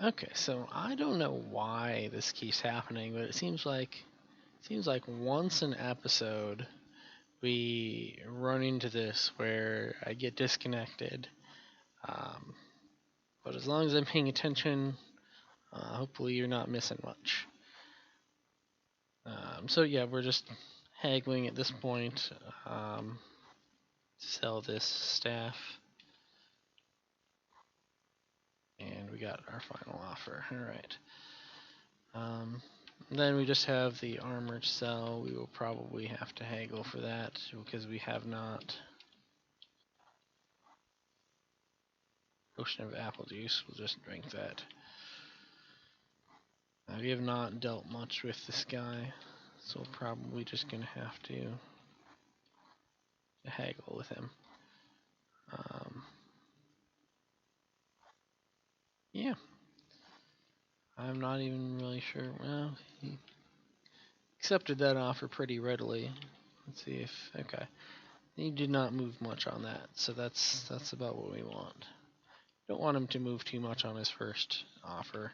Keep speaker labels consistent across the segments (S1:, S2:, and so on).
S1: Okay, so I don't know why this keeps happening, but it seems like once an episode we run into this where I get disconnected. Um, but as long as I'm paying attention, hopefully you're not missing much. So yeah, we're just haggling at this point to sell this staff, and we got our final offer. All right. Um, then we just have the armor to sell. We will probably have to haggle for that because we have not. Potion of apple juice. We'll just drink that. We have not dealt much with this guy, so we're probably just gonna have to haggle with him. Um, yeah, I'm not even really sure. Well, he accepted that offer pretty readily. Let's see if okay. He did not move much on that, so that's about what we want. Don't want him to move too much on his first offer,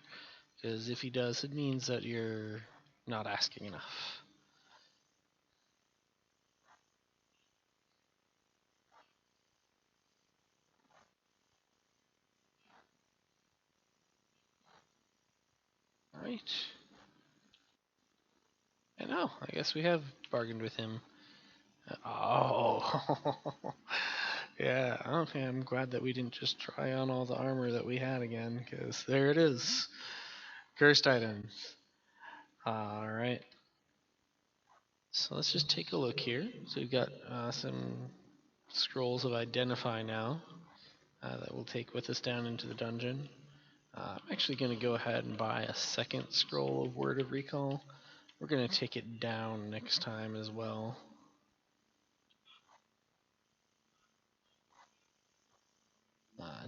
S1: because if he does, it means that you're not asking enough. All right. I know. I guess we have bargained with him. Oh. Yeah. Okay. I'm glad that we didn't just try on all the armor that we had again, because there it is. Cursed items. All right. So let's just take a look here. So we've got some scrolls of identify now that we'll take with us down into the dungeon. I'm actually going to go ahead and buy a second scroll of word of recall. We're going to take it down next time as well.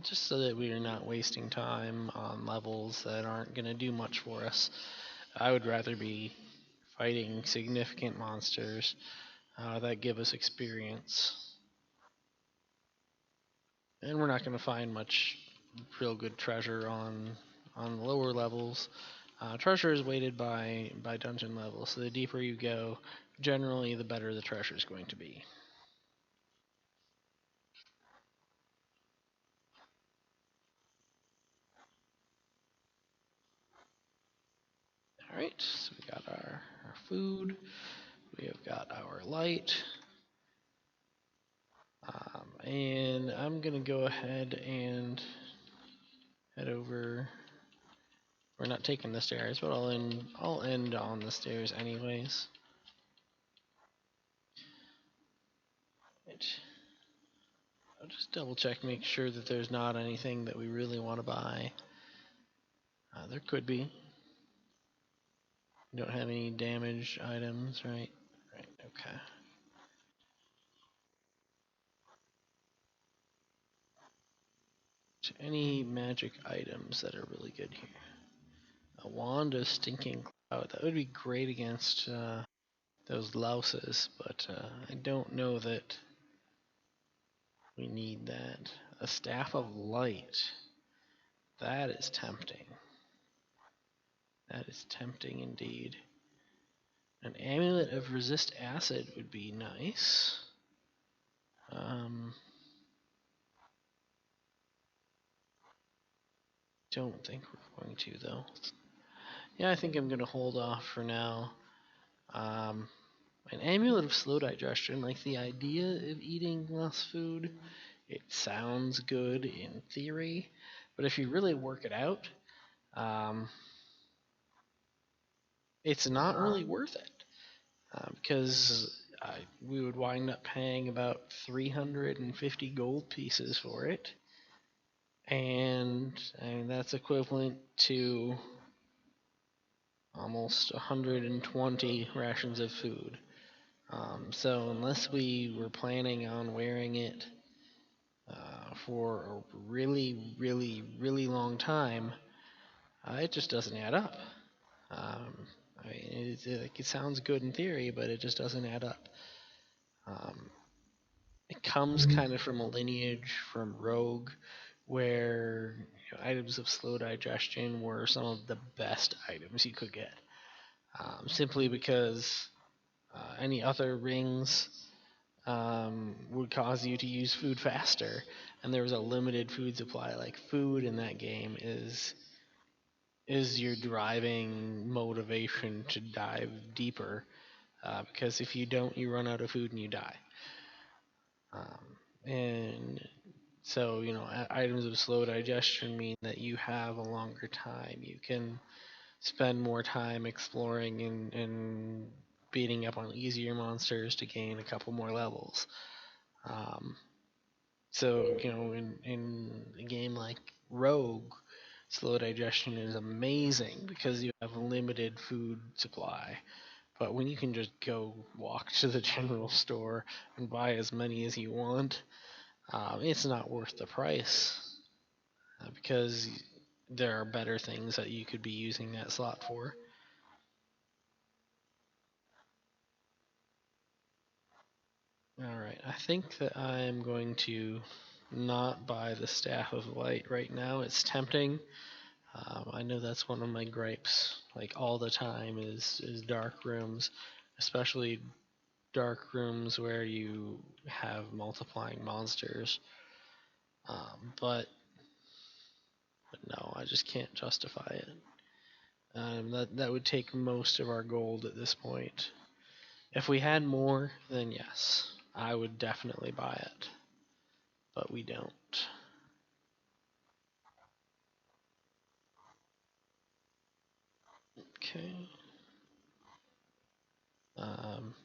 S1: Just so that we are not wasting time on levels that aren't going to do much for us. I would rather be fighting significant monsters that give us experience. And we're not going to find much real good treasure on the lower levels. Treasure is weighted by dungeon level, so the deeper you go, generally the better the treasure is going to be. All right, so we got our food, we have got our light, and I'm gonna go ahead and head over. We're not taking the stairs, but I'll end on the stairs anyways. Right. I'll just double check, make sure that there's not anything that we really want to buy. There could be. We don't have any damaged items, right? Right. Okay. So any magic items that are really good here? A wand of stinking cloud. That would be great against those louses, but I don't know that we need that. A staff of light. That is tempting. That is tempting indeed. An amulet of resist acid would be nice. Don't think we're going to though. Yeah, I think I'm gonna hold off for now. Um, an amulet of slow digestion, like the idea of eating less food, it sounds good in theory, but if you really work it out, um, it's not really worth it because we would wind up paying about 350 gold pieces for it, and I mean, that's equivalent to almost 120 rations of food. So unless we were planning on wearing it for a really, really, really long time, it just doesn't add up. Um, I mean, it sounds good in theory, but it just doesn't add up. Um, it comes kind of from a lineage from Rogue, where items of slow digestion were some of the best items you could get. Simply because any other rings would cause you to use food faster, and there was a limited food supply. Like food in that game is your driving motivation to dive deeper, because if you don't, you run out of food and you die. And so, items of slow digestion mean that you have a longer time. You can spend more time exploring and beating up on easier monsters to gain a couple more levels. Um, so, in a game like Rogue, slow digestion is amazing because you have a limited food supply. But when you can just go walk to the general store and buy as many as you want, it's not worth the price, because there are better things that you could be using that slot for. Alright, I think that I'm going to not buy the Staff of Light right now. It's tempting. I know that's one of my gripes, like all the time, is dark rooms, especially dark rooms where you have multiplying monsters. But no, I just can't justify it. That would take most of our gold at this point. If we had more, then yes, I would definitely buy it. But we don't. Okay.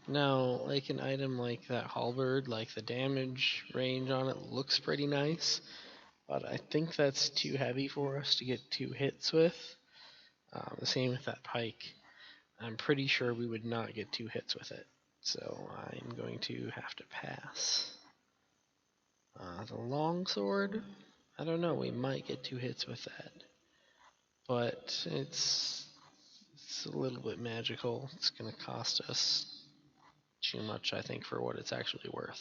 S1: Now, like an item like that halberd, like the damage range on it looks pretty nice, but I think that's too heavy for us to get 2 hits with. The same with that pike. I'm pretty sure we would not get 2 hits with it, so I'm going to have to pass. The longsword, I don't know, we might get 2 hits with that, but it's a little bit magical. It's going to cost us too much, I think, for what it's actually worth.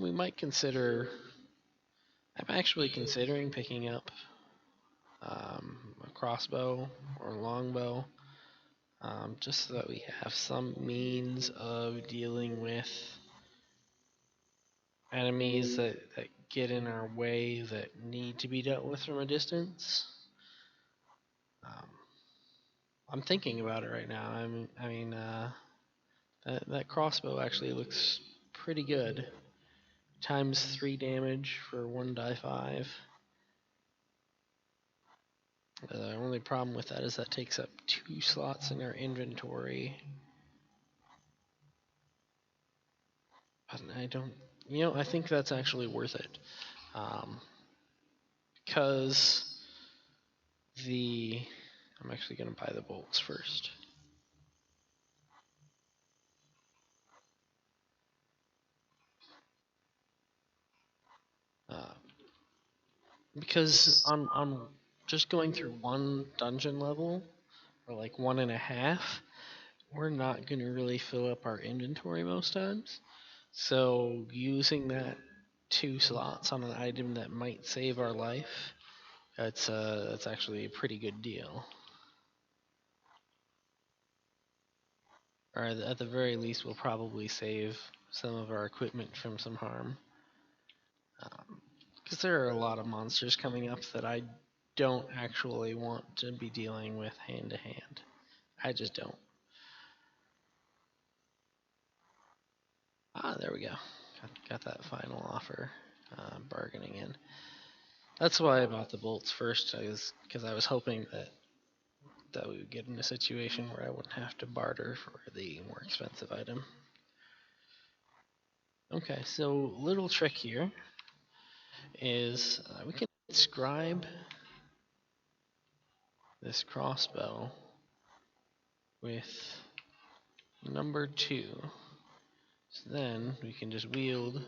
S1: We might consider. I'm actually considering picking up a crossbow or longbow, just so that we have some means of dealing with enemies that get in our way that need to be dealt with from a distance. I'm thinking about it right now. That crossbow actually looks pretty good. Times 3 damage for 1 die 5. The only problem with that is that takes up 2 slots in our inventory. But I don't, I think that's actually worth it. Because I'm actually going to buy the bolts first. Because on just going through 1 dungeon level, or like 1.5, we're not going to really fill up our inventory most times. So using that 2 slots on an item that might save our life, that's actually a pretty good deal. Or at the very least, we'll probably save some of our equipment from some harm. Because there are a lot of monsters coming up that I don't actually want to be dealing with hand to hand. I just don't. There we go. Got that final offer, bargaining in. That's why I bought the bolts first, because I was hoping that we would get in a situation where I wouldn't have to barter for the more expensive item. Okay, so little trick here is we can inscribe this crossbow with number 2. So then we can just wield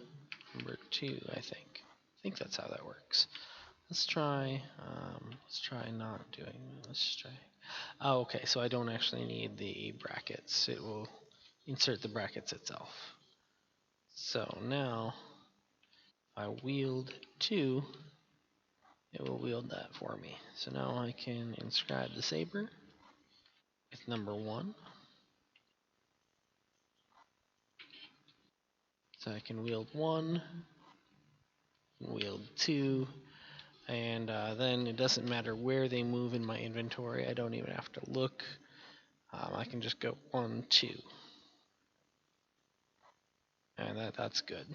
S1: number 2, I think. I think that's how that works. Let's try not doing, let's try. Oh, okay, so I don't actually need the brackets. It will insert the brackets itself. So now I wield 2, it will wield that for me. So now I can inscribe the saber with number 1. So I can wield 1, wield 2, and then it doesn't matter where they move in my inventory. I don't even have to look. I can just go 1, 2. And that's good.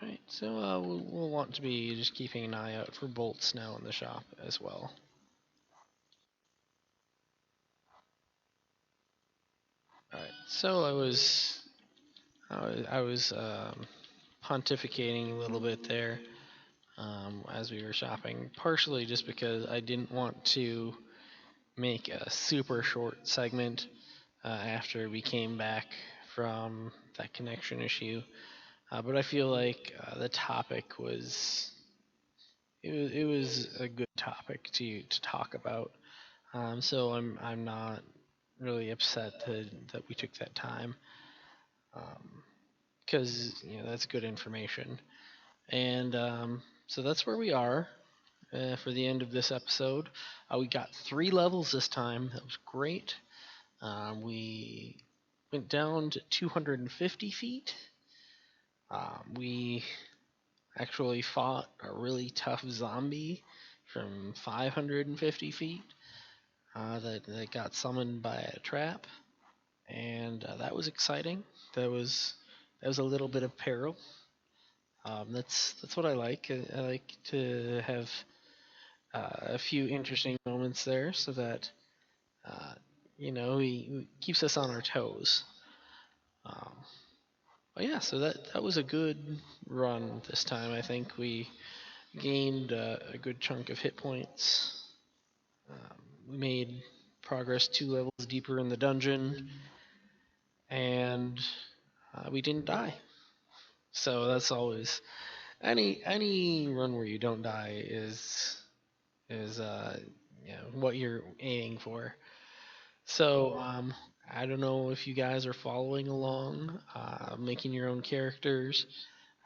S1: Alright, so we'll want to be just keeping an eye out for bolts now in the shop as well. Alright, so I was pontificating a little bit there as we were shopping, partially just because I didn't want to make a super short segment after we came back from that connection issue. But I feel like the topic was it was a good topic to talk about. So I'm not really upset that we took that time, because that's good information. And so that's where we are for the end of this episode. We got 3 levels this time. That was great. We went down to 250 feet. We actually fought a really tough zombie from 550 feet that got summoned by a trap, and that was exciting. That was a little bit of peril. That's what I like. I like to have a few interesting moments there, so that he keeps us on our toes. Um, but yeah, so that was a good run this time. I think we gained a good chunk of hit points. We made progress 2 levels deeper in the dungeon, and we didn't die. So that's always any run where you don't die is what you're aiming for. So I don't know if you guys are following along, making your own characters.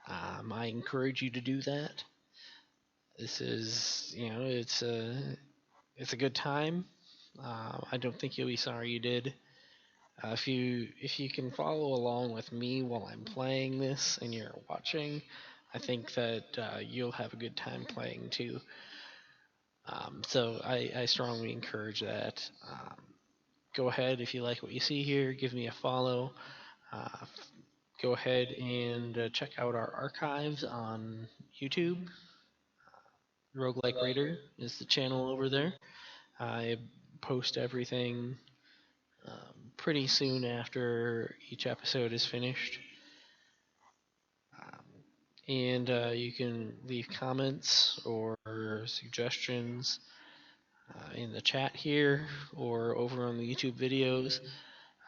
S1: I encourage you to do that. This is it's a good time. I don't think you'll be sorry you did. If you can follow along with me while I'm playing this and you're watching, I think that you'll have a good time playing too. So I strongly encourage that. Go ahead, if you like what you see here, give me a follow. Go ahead and check out our archives on YouTube. Roguelike Raider is the channel over there. I post everything pretty soon after each episode is finished. And you can leave comments or suggestions in the chat here or over on the YouTube videos.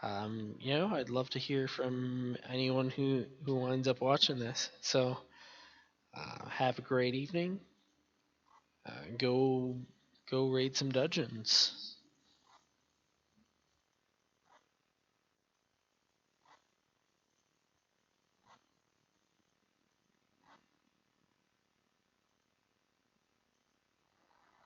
S1: I'd love to hear from anyone who winds up watching this. So have a great evening. Go raid some dungeons.